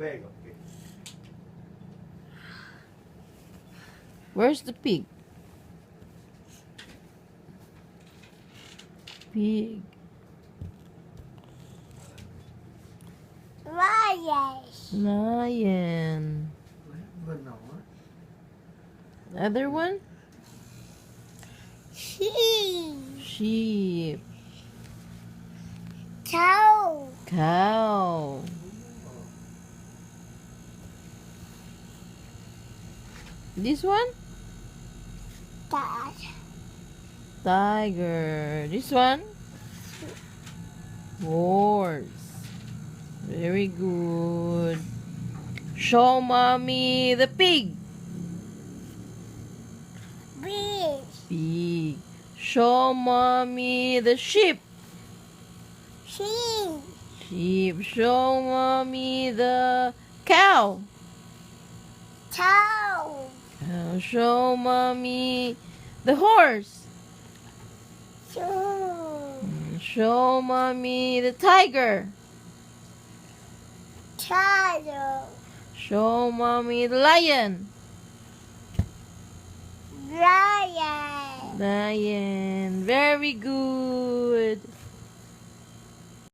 Okay. Where's the pig? Pig. Lion. Lion. Other one? Sheep. Sheep. Cow. Cow. This one? Dog. Tiger. This one? Horse. Very good. Show mommy the pig. Bee. Pig. Show mommy the sheep. Sheep. Sheep. Show mommy the cow. Cow. Cow. Show mommy the horse. Shoe. Show mommy the tiger. Child. Show mommy the lion. Lion. Lion. Very good.